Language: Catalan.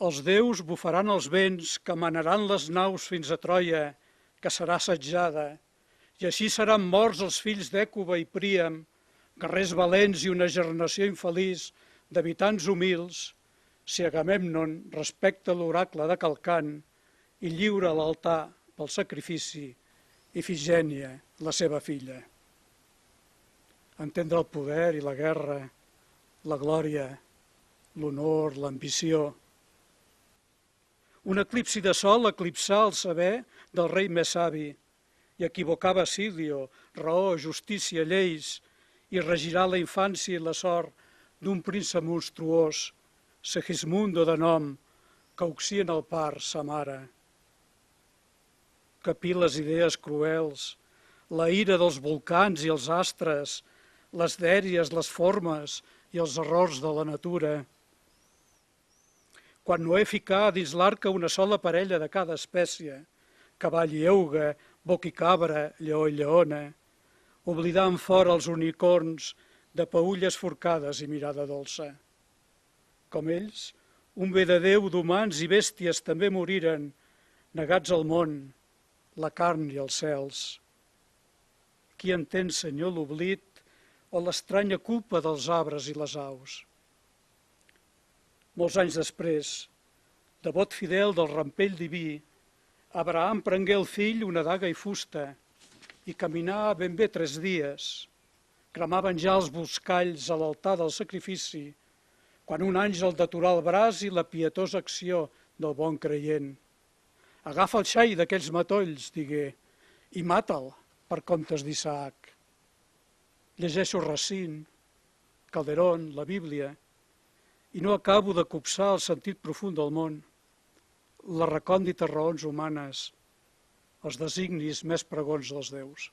Els déus bufaran els vents, que manaran les naus fins a Troia, que serà assetjada, i així seran morts els fills d'Ècuba i Príam, guerrers valents i una generació infeliç d'habitants humils, si Agamèmnon respecta l'oracle de Calcant i lliura l'altar pel sacrifici Ifigènia, la seva filla. Entendre el poder i la guerra, la glòria, l'honor, l'ambició. Un eclipsi de sol eclipsà el saber del rei més savi i equivocava Silio, raó, justícia, lleis, i regirà la infància i la sort d'un príncep monstruós, Segismundo de nom, que oxia en el part sa mare. Capir les idees cruels, la ira dels volcans i els astres, les dèries, les formes i els errors de la natura. Quan Noé ficà dins l'arca una sola parella de cada espècie, cavall i euga, boc i cabra, lleó i lleona, oblidant fora els unicorns de peülles forcades i mirada dolça. Com ells, un bé de Déu d'humans i bèsties també moriren, negats al món, la carn i els cels. Qui entén, Senyor, l'oblit o l'estranya culpa dels arbres i les aus? Molts anys després, devot fidel del rampell diví, Abraham prengué el fill una daga i fusta i caminà ben bé 3 dies. Cremaven ja els buscalls a l'altar del sacrifici, quan un àngel deturà el braç i la pietosa acció del bon creient. Agafa el xai d'aquells matolls, digué, i mata'l per comptes d'Isaac. Llegeixo Racine, Calderón, la Bíblia, i no acabo de copsar el sentit profund del món, les recòndites raons humanes, els designis més pregons dels déus.